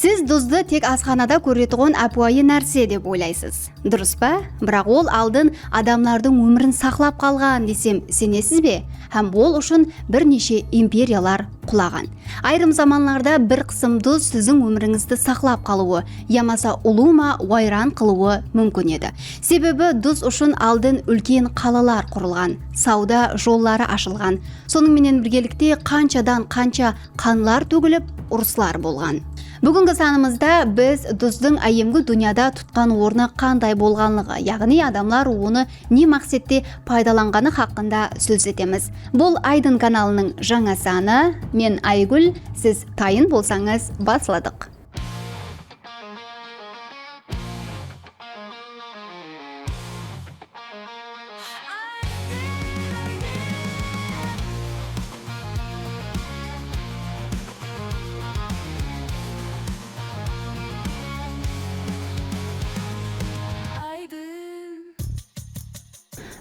Siz duzды тек асханада көретұғын апуайы нәрсе деп ойлайсыз. Дұрыс па? Бірақ ол алдын адамлардың өмірін сақлап қалған десем сенесіз бе? Һәм ол үшін бірнеше империялар құлаған. Айрым заманларда бір қысым дуз сіздің өміріңізді сақлап қалуы, ямаса улума уайран қылуы мүмкін еді. Себебі дуз үшін алдын үлкен қалалар құрылған, сауда жоллары ашылған. Соның менен біргелікте қанчадан қанча қанлар төгіліп, ұрыслар болған. Бүгінгі санымызда біз дуздың айемгі дүнияда тұтқан орны қандай болғанлығы, яғни адамлар оны не мақсатте пайдаланғаны хақында сөз етеміз. Бұл Айдын каналының жаңа саны. Мен Айгүл, сіз тайын болсаңыз басладық.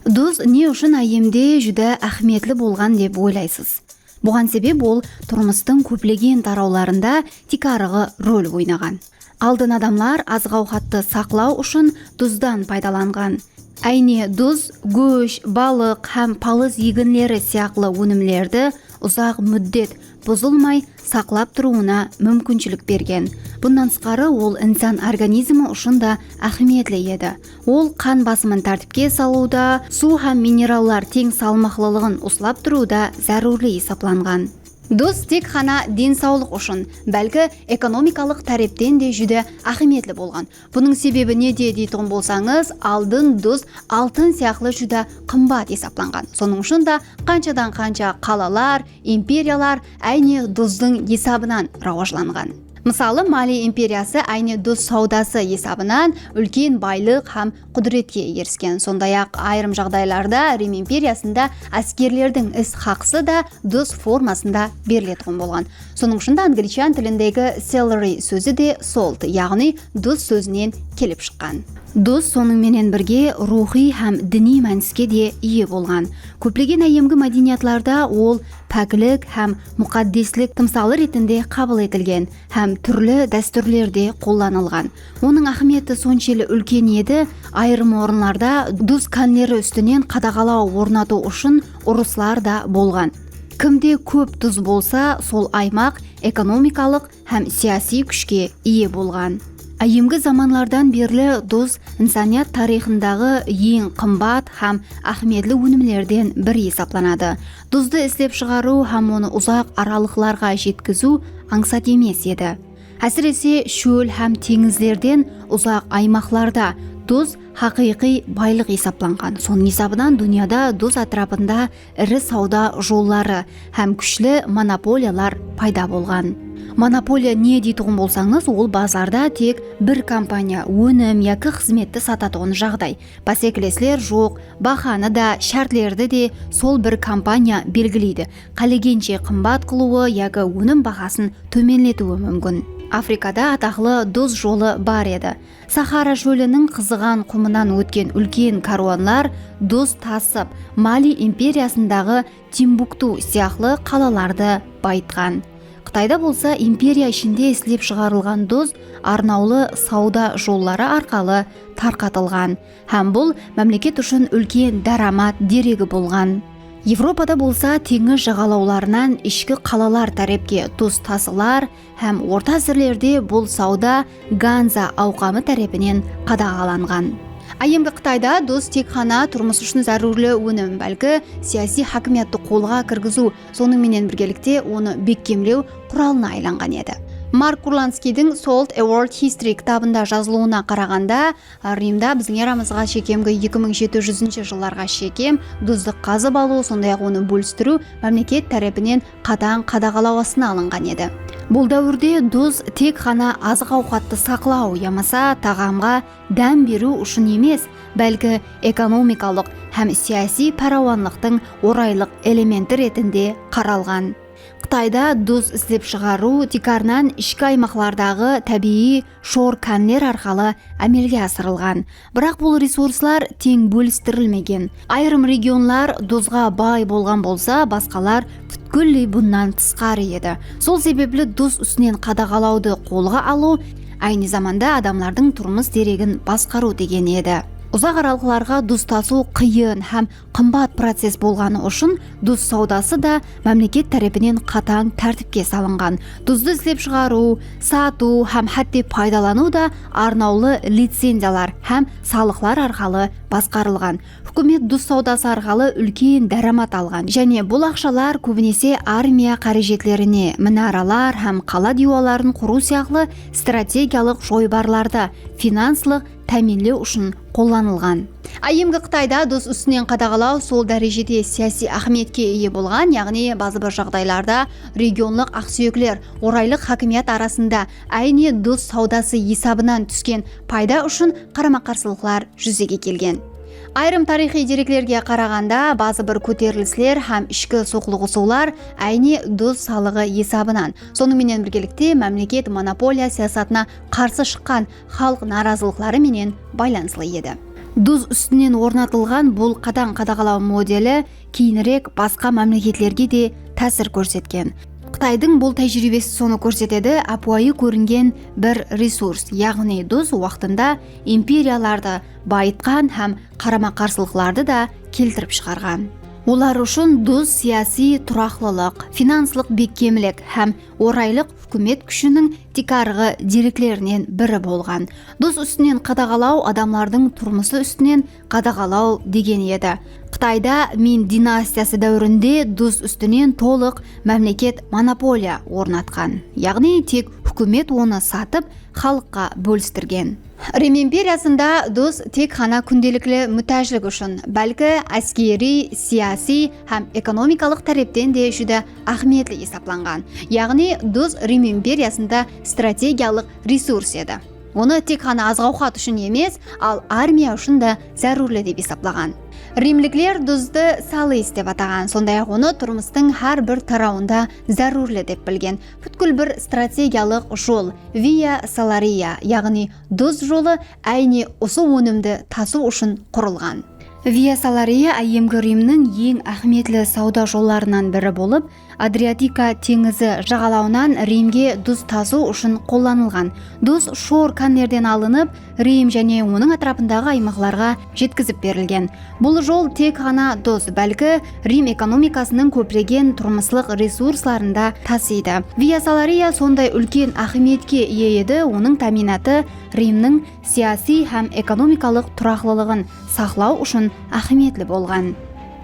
Дуз не үшін айемде жүдә әхметлі болған деп ойлайсыз? Бұған себеп ол тұрмыстың көплеген тарауларында тикарығы рөл ойнаған. Алдын адамлар азық-ауқатты сақлау үшін дуздан пайдаланған. Әйне дуз, көш, балық һәм палыз егінлері сияқлы өнімлерді ұзақ мүддет бұзылмай сақлап тұруына мүмкіншілік берген. Бұндан сықары ол инсан организмі үшін да әхметлі еді. Ол қан басымын тәртіпке салуда, су һәм минераллар тең салмақлылығын ұслап тұруда зәрури есепланған. Дуз тек қана денсаулық үшін, бәлкі экономикалық тәрептен де жүді әхметлі болған. Бұның себебі неде дейтін болсаңыз, алдын дуз алтын сияқлы жүді қымбат есепланған. Соның үшін да қанчадан қанча қалалар, империялар әйне дуздың есабынан рауажланған. Мысалы, Мали империясы әйне дуз саудасы есабынан үлкен байлық һәм құдіретке еріскен. Сондай-ақ айрым жағдайларда Рим империясында әскерлердің іс хақысы да дуз формасында берілетін болған. Соның үшін англичан тіліндегі celery сөзі де salt, яғни дуз сөзінен келіп шыққан. Дуз соның менен бірге рухи һәм діни мәніске де ие болған. Көплеген әйемгі мәдениетларда ол пәкілік һәм мұқаддеслік тымсалы ретінде қабыл етілген һәм түрлі дәстүрлерде қолданылған. Оның ахметі соншелі үлкен еді, айрым орынларда дуз кәнлері үстінен қадағалау орнату үшін ұрыслар да болған. Кімде көп дуз болса, сол аймақ экономикалық һәм сияси күшке ие болған. Айемгі заманлардан берлі дуз инсаният тарихындағы ең қымбат һәм ахметлі өнімлерден бір есепланады. Дузды істеп шығару һәм оны ұзақ аралықларға жеткізу аңсат емес еді. Әсіресе шөл һәм теңізлерден ұзақ аймақларда дуз хақиқи байлық есепланған. Соның есабынан дүнияда дуз атрапында ірі сауда жоллары һәм күшлі монополиялар пайда болған. Монополия не дейтұғын болсаңыз, ол базарда тек бір компания өнім яки қызметті сататығын жағдай. Бәсекелестер жоқ, бақаны да, шартлерді де сол бір компания белгілейді. Қалегенше қымбат қылуы яки өнім бағасын төменлетуі мүмкін. Африкада атақлы дуз жолы бар еді. Сахара шөлінің қызыған құмынан өткен үлкен каруанлар дуз тасып, Мали империясындағы Тимбукту сияқлы қалаларды байтқан. Қытайда болса империя ішінде ислеп шығарылған дуз арнаулы сауда жоллары арқалы тарқатылған. Һәм бұл мемлекет үшін үлкен дарамат дерегі болған. Европада болса теңіз жағалауларынан ішкі қалалар тәрепке дуз тасылар һәм орта әсірлерде бұл сауда Ганза ауқамы тәрепінен қадағаланған. Айемгі Қытайда дуз тек қана тұрмыс үшін зәрурлі өнім, бәлкі сияси хакимиятты қолға кіргізу, соның менен біргелікте оны беккемлеу құралына айланған еді. Марк Курланскийдің Salt a World History кітабында жазылуына қарағанда, Римда біздің эрамызға шекемгі 2700 жылларға шекем дузды қазып алу, сондай-ақ оны бөлістіру мемлекет тарапынан қатаң қадағалауына алынған еді. Бұл дәуірде дуз тек қана азық-ауқатты сақлау, ямаса тағамға дәм беру үшін емес, бәлкі экономикалық һәм сияси парауанлықтың орайлық элементі ретінде қаралған. Қытайда дус іздеп шығару тикарнан ішкі аймақлардағы табиғи шор кәнлер арқалы әмелге асырылған. Бірақ бұл ресурслар тең бөлістірілмеген. Айрым регионлар дузға бай болған болса, басқалар бүткілдей бұннан тысқары еді. Сол себеплі дус үстінен қадағалауды қолға алу айны заманда адамлардың тұрмыс дерегін басқару деген еді. Ұзақ аралықтарға дус тасу қиын һәм қымбат процесс болғаны үшін дус саудасы да мемлекет тарапынан қатаң тәртіпке салынған. Дузды іздеп шығару, сату һәм хәтте пайдалану да арнаулы лицензиялар һәм салықтар арқылы басқарылған. Үкімет дус саудасы арқылы үлкен дарамат алған және бұл ақшалар көбінесе армия қаражетлеріне, мінаралар һәм қала диуаларын құру сияқты стратегиялық жойбарларды финанслық тәминлеу үшін қолданылған. Айымғы Қытайда дус үстінен қадағалау сол дәрежеде саяси ахметке ие болған, яғни базы бір жағдайларда регионлық ақсүйеклер орайлық хакимият арасында әйне дус саудасы есабынан түскен пайда үшін қарама-қарсылықтар жүзеге келген. Айрым тарихи деректерге қарағанда базы бір көтерілістер һәм ішкі соқылғысулар әйне дус салығы есабынан. Сонымен біргелікте мемлекет монополия саясатына қарсы шыққан халық наразылықтары менен байланысты еді. Дус үстінен орнатылған бұл қатаң қадағалау моделі кейінірек басқа мемлекеттерге де тәсір көрсеткен. Қытайдың бұл тәжірибесі соны көрсетеді, апуайы көрінген бір ресурс, яғни дус уақытында империяларды байытқан һәм қарама-қарсылықтарды да келтіріп шығарған. Олар үшін дус сияси тұрақлылық, финанслық бекемлік һәм орайлық үкімет күшінің тикарғы деректерінен бірі болған. Дус үстінен қадағалау адамлардың тұрмысы үстінен қадағалау деген еді. Қытайда Мин династиясы дәуірінде дус үстінен толық мемлекет монополия орнатқан. Яғни тек үкімет оны сатып, халыққа бөлістірген. Рим империясында дус тек қана күнделіклі мүтәжілік үшін, бәлкі әскери, сияси һәм экономикалық тараптан де жүді ахметлі есапланған. Яғни дус Рим империясында стратегиялық ресурс еді. Оны тек қана азғауқат үшін емес, ал армия үшін де зәрурлі деп есаплаған. Римліклер дузды салыс деп атаған, сондай-ақ оны тұрмыстың har бір тарауында зәрурлі деп білген. Бүткіл бір стратегиялық жол, Via Salaria, яғни дуз жолы әйне осы өнімді тасу үшін құрылған. Via Salaria әйемгі Римнің ең ахметлі сауда жолларынан бірі болып, Адриатика теңізі жағалауынан Римге дус тасу үшін қолданылған. Дус шор каннерден алынып, Рим және оның атрапындағы аймақларға жеткізіп берілген. Бұл жол тек ғана дус, бәлкі Рим экономикасының көптеген тұрмыслық ресурсларында тасиды. Via Salaria сондай үлкен ахметке ие еді, оның таминаты Римнің сияси һәм экономикалық тұрақлылығын сақлау үшін ахметлі болған.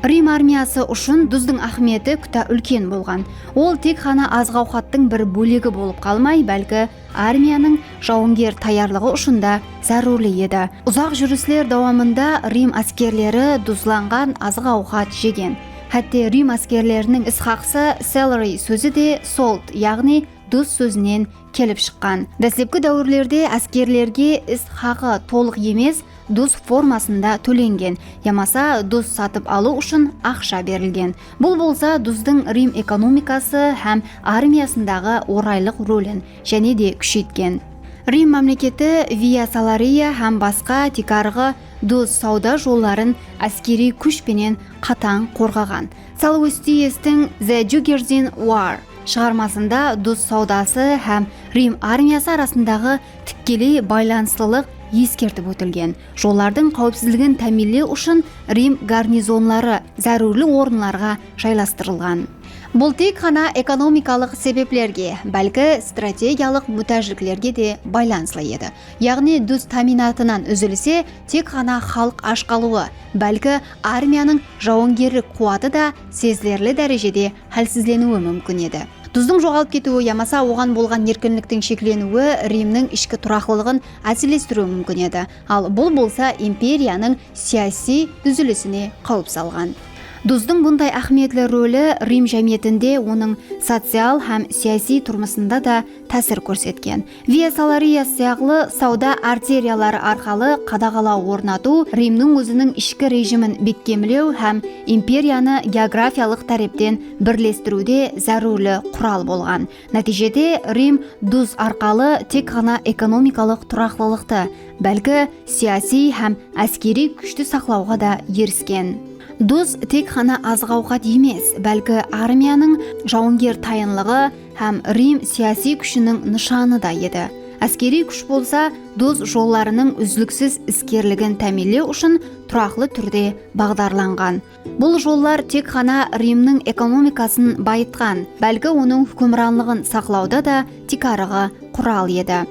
Рим армиясы үшін дуздың ахметі күта үлкен болған. Ол тек қана азғауқаттың бір бөлігі болып қалмай, бәлкі армияның жауынгер таярлығы үшін да зәрурлі еді. Ұзақ жүріслер дауамында Рим әскерлері дузланған азғауқат жеген. Хәтте Рим әскерлерінің ісқақсы salary сөзі де salt, яғни дуз сөзінен келіп шыққан. Дәслепкі дәуірлерде әскерлерге ісқақы толық емес, дуз формасында төленген, ямаса дуз сатып алу үшін ақша берілген. Бұл болса дуздың Рим экономикасы һәм армиясындағы орайлық рөлін және де күшейткен. Рим мемлекеті Via Salaria һәм басқа тикарғы дуз сауда жолларын әскери күшпенен қатаң қорғаған. Салуестиестің The Juggernaut War шығармасында дуз саудасы һәм Рим армиясы арасындағы тікелей байланыстылық ескертіп өтілген. Жоллардың қауіпсіздігін тәминлеу үшін Рим гарнизонлары зәрурлі орынларға жайластырылған. Бұл тек қана экономикалық себеплерге, бәлкі стратегиялық мүтәжіліктерге де байланысты еді. Яғни дуз таминатынан үзілісе, тек қана халық аш қалуы, бәлкі армияның жауынгерлік қуаты да сезілерлі дәрежеде хәлсізленуі мүмкін еді. Дуздың жоғалып кетуі ямаса оған болған еркінліктің шекленуі Римнің ішкі тұрақлылығын әсерлестіруі мүмкін еді. Ал бұл болса империяның сияси түзілісіне қауіп салған. Дуздың бұндай ахметлі рөлі Рим жәмиетінде оның социал һәм саяси тұрмысында да тәсір көрсеткен. Виа Салария сияқлы сауда артериялары арқалы қадағалау орнату Римнің өзінің ішкі режимін бекемлеу һәм империяны географиялық тәрептен бірлестіруде зәрулі құрал болған. Нәтижеде Рим дуз арқалы тек ғана экономикалық тұрақтылықты, бәлкі саяси һәм әскери күшті сақлауға да еріскен. Дуз тек қана азық-ауқат емес, бәлкі армияның жауынгер тайынлығы һәм Рим саяси күшінің нышаны да еді. Әскери күш болса, дуз жолларының үзліксіз іскерлігін тәмелеу үшін тұрақлы түрде бағдарланған. Бұл жоллар тек қана Римнің экономикасын байытқан, бәлкі оның хүкімранлығын сақлауда да тикарығы құрал еді.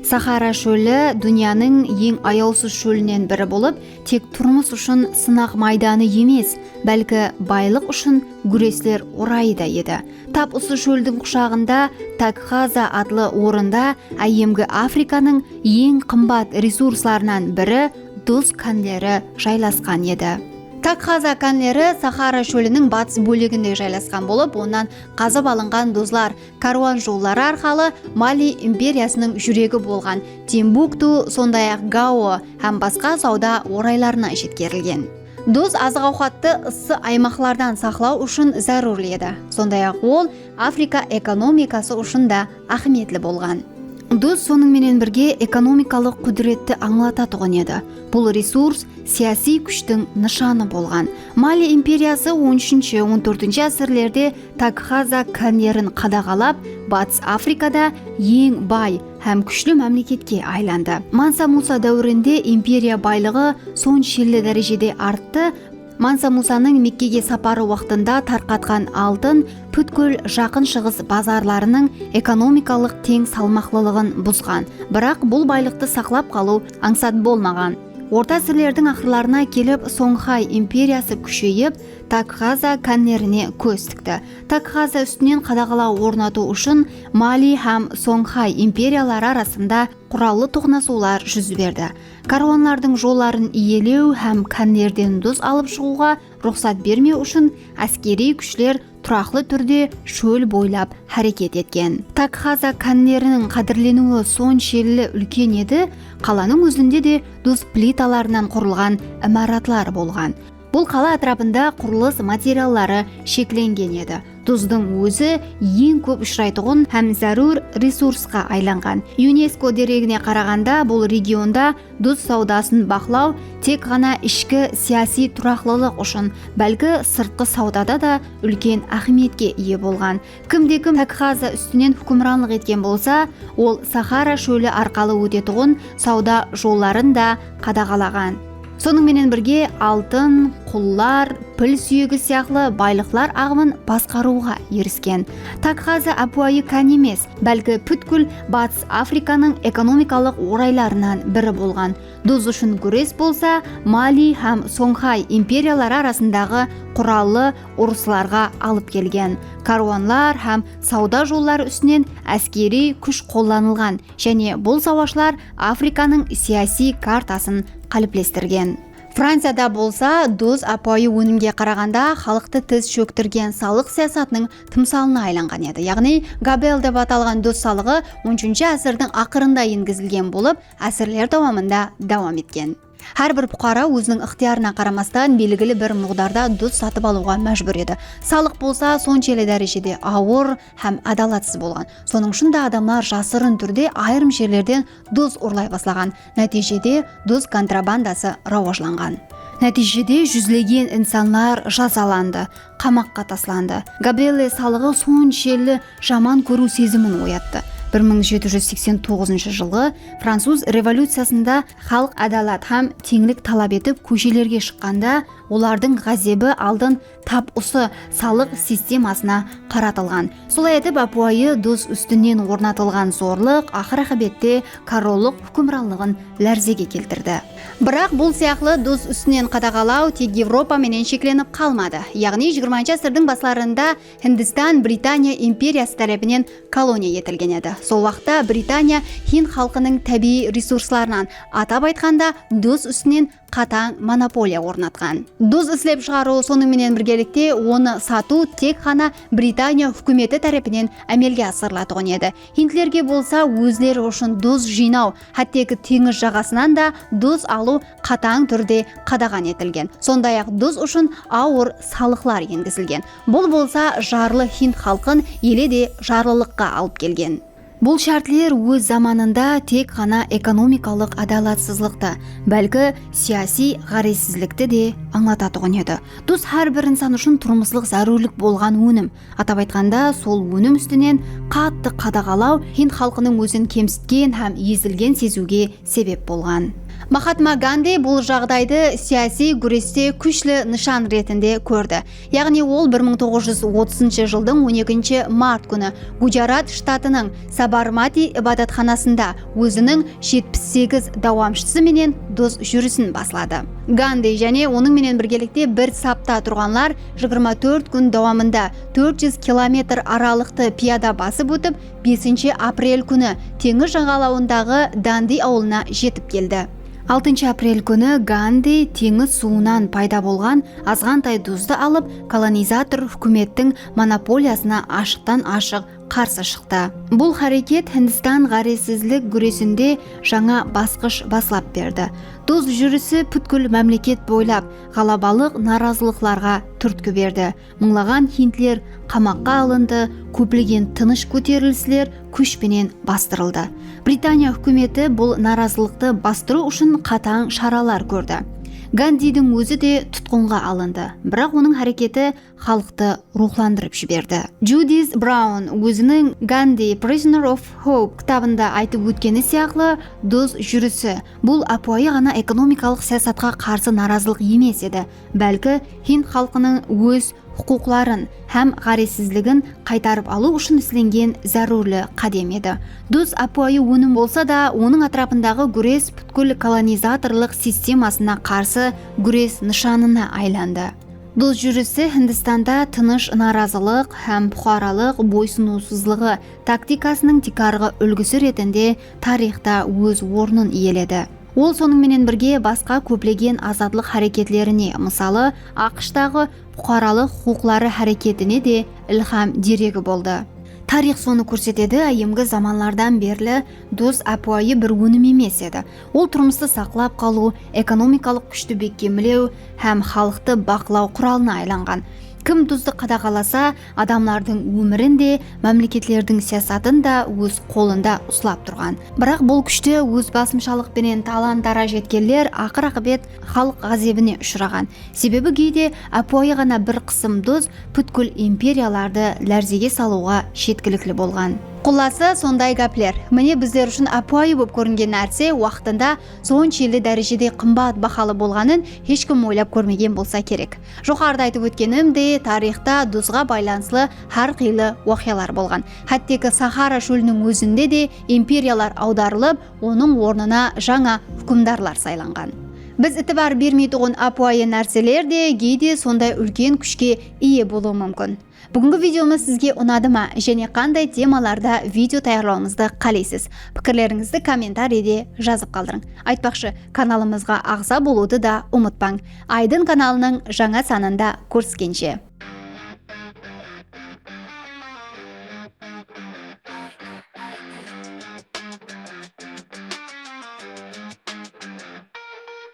Сахара шөлі дүнияның ең аяусыз шөлінен бірі болып, тек тұрмыс үшін сынақ майданы емес, бәлкі байлық үшін күресілер орайы да еді. Тап осы шөлдің құшағында Такхаза атлы орында әйемгі Африканың ең қымбат ресурсларынан бірі дуз кәнлері жайласқан еді. Такхаза кәнлері Сахара шөлінің батыс бөлігінде жайласқан болып, онан қазып алынған дузлар каруан жоллары арқалы Мали империясының жүрегі болған Тимбукту, сондай-ақ Гао һәм басқа сауда орайларына жеткерілген. Дуз азық-ауқатты ыссы аймақлардан сақлау үшін зәрурлі еді. Сондай-ақ ол Африка экономикасы үшін да ахметлі болған. Дуз соның менен бірге экономикалық құдіретті аңлататұғын еді. Бұл ресурс саяси күштің нышаны болған. Мали империясы 13-14 әсірлерде Такхаза кәнлерін қадағалап, Батыс Африкада ең бай һәм күшлі мемлекетке айланды. Манса Муса дәуірінде империя байлығы соншелі дәрежеде артты. Манса Мусаның Меккеге сапары уақытында тарқатқан алтын бүткіл жақын шығыс базарларының экономикалық тең салмақлылығын бұзған. Бірақ бұл байлықты сақлап қалу аңсат болмаған. Орта әсірлердің ақырларына келіп, Соңхай империясы күшейіп, Такхаза кәнлеріне көз тікті. Такхаза үстінен қадағалау орнату үшін Мали һәм Соңхай империялары арасында құраллы тоқнасулар жүзіп берді. Каруанлардың жолларын иелеу һәм кәнлерден дуз алып шығуға рұқсат бермеу үшін әскери күшлер тұрақлы түрде шөл бойлап әрекет еткен. Такхаза кәнлерінің қадірленуі соншелі үлкен еді, қаланың өзінде де дуз плиталарынан құрылған имаратлар болған. Бұл қала атрапында құрылыс материаллары шекленген еді. Дуздың өзі ең көп ұшырайтұғын һәм зәрур ресурсқа айланған. ЮНЕСКО дерегіне қарағанда, бұл регионда дуз саудасын бақылау тек ғана ішкі саяси тұрақлылық үшін, бәлкі сыртқы саудада да үлкен ахметке ие болған. Кімде-кім Такхаза үстінен хүкімранлық еткен болса, ол Сахара шөлі арқалы өтетұғын сауда жолларын да қадағалаған. Соның менен бірге алтын, құллар, піл сүйегі сияқлы байлықлар ағымын басқаруға еріскен. Такхаза апуайы кән емес, бәлкі бүткіл Батыс Африканың экономикалық орайларынан бірі болған. Дуз үшін күрес болса, Мали һәм Соңхай империялары арасындағы құраллы ұрысыларға алып келген. Каруанлар һәм сауда жоллары үстінен әскери күш қолданылған, және бұл сауашылар Африканың саяси картасын қалыплестірген. Францияда болса, дуз апайы өнімге қарағанда халықты тіз шөктірген салық саясатының тымсалына айланған еді. Яғни, Габел деп аталған дуз салығы 13-ші әсірдің ақырында енгізілген болып, әсірлер давамында давам еткен. Әрбір бұқара өзінің ықтиярына қарамастан белгілі бір мұғдарда дуз сатып алуға мәжбүр еді. Салық болса соншелі дәрежеде ауыр һәм адалатсыз болған. Соның шында адамлар жасырын түрде айырым жерлерден дуз ұрлай бастаған. Нәтижеде дуз контрабандасы рауажланған. Нәтижеде жүзлеген инсанлар жазаланды, қамаққа тасланды. Габеле салығы соншелі жаман көру сезімін оятты. 1789 жылы француз революциясында халық адалат һәм теңлік талап етіп көшелерге шыққанда, олардың ғазебі алдын тап осы салық системасына қаратылған. Солай етіп апуайы дуз үстінен орнатылған зорлық ақыр-ақыбетте короллық хүкімранлығын ләрзеге келтірді. Бірақ бұл сияқлы дуз үстінен қадағалау тек Европа менен шекленіп қалмады. Яғни 20-ші ғасырдың басларында Хиндистан Британия империясы тарапынан колония етілген еді. Сол вақытта Британия хинд халқының табиғи ресурсларынан, атап айтқанда тұз үстінен қатаң монополия орнатқан. Тұз іздеп шығару сонымен біргелікте оны сату тек қана Британия үкіметі тарапынан әмелге асырылатын еді. Хиндлерге болса өзлері үшін тұз жинау, хаттегі теңіз жағасынан да тұз алу қатаң түрде қадаған етілген. Сондай-ақ тұз үшін ауыр салықлар енгізілген. Бұл болса жарлы хинд халқын еледе жарлылыққа алып келген. Бұл шартлер өз заманында тек қана экономикалық адалатсыздықты, бәлкі сияси ғаресіздікті де аңлататұғын еді. Тұз әрбір инсан үшін тұрмыслық зәрулік болған өнім. Атап айтқанда, сол өнім үстінен қатты қадағалау хинд халқының өзін кемсіткен һәм езілген сезуге себеп болған. Махатма Ганди бұл жағдайды сияси күресте күшлі нышан ретінде көрді. Яғни ол 1930 жылдың 12 март күні Гуджарат штатының Сабармати ибадатханасында өзінің 78 дауамшысы менен тұз жүрісін баслады. Ганди және оның менен біргелікте бір сапта тұрғанлар 24 күн дауамында 400 километр аралықты пияда басып өтіп, 5 апрель күні теңіз жағалауындағы Данди ауылына жетіп келді. 6 апрель күні Ганди теңіз суынан пайда болған азғантай тұзды алып, колонизатор үкіметтің монополиясына ашықтан ашық қарсы шықты. Бұл харекет Хиндистан ғаресіздік күресінде жаңа басқыш баслап берді. Тұз жүрісі бүткіл мемлекет бойлап ғалабалық наразылықларға түрткі берді. Мыңлаған хиндлер қамаққа алынды, көптеген тыныш көтерілістер күшпенен бастырылды. Британия үкіметі бұл наразылықты бастыру үшін қатаң шаралар көрді. Гандидің өзі де тұтқынға алынды, бірақ оның әрекеті халықты рухландырып жіберді. Джудис Браун өзінің Ганди Prisoner of Hope кітабында айтып өткені сияқты, тұз жүрісі бұл апуайы ғана экономикалық саясатқа қарсы наразылық емес еді, бәлкі хинд халқының өз құқықларын һәм ғаресіздігін қайтарып алу үшін ісленген зәрурлі қадам еді. Тұз апуайы өнім болса да, оның атрапындағы күрес бүткіл колонизаторлық системасына қарсы күрес нышанына айланды. Тұз жүрісі Хиндистанда тыныш наразылық һәм бұқаралық бойсынусызлығы тактикасының тикарғы үлгісі ретінде тарихта өз орнын иеледі. Ол сонымен бірге басқа көптеген азатлық харекетлеріне, мысалы ақш-тағы бұқаралық құқықлары харекетіне де ilham дерегі болды. Тарих соны көрсетеді, айымғы заманлардан берлі тұз апуайы бір өнім емес еді. Ол тұрмысты сақлап қалу, экономикалық күшті бекемлеу һәм халықты бақылау құралына айланған. Кім тұзды қадағаласа, адамлардың өмірін де, мемлекетлердің саясатын да өз қолында ұстап тұрған. Бірақ бұл күшті өз басымшылықпенен талан-тараж еткендер ақыр-ақыбет халық ғазабына ұшыраған. Себебі кейде апуайы ғана бір қысым тұз бүткіл империяларды ләрзеге салуға жеткілікті болған. Құласы сондай гәплер. Міне біздер үшін апуайы болып көрінген нәрсе уақытында соншалықты дәрежеде қымбат бақалы болғанын ешкім ойлап көрмеген болса керек. Жоғарыда айтып өткенімдей, тарихта тұзға байланысты әрқилы оқиғалар болған. Хаттегі Сахара шөлінің өзінде де империялар аударылып, оның орнына жаңа үкімдарлар сайланған. Біз ітібар бермейтұғын апуайы нәрселер де кейде сондай үлкен күшке ие болуы мүмкін. Бүгінгі видеомыз сізге ұнады ма және қандай темаларда видео таярлауымызды қалайсыз? Пікірлеріңізді комментарийде жазып қалдырың. Айтпақшы, каналымызға ағза болуды да ұмытпаң. Айдын каналының жаңа санында көріскенше.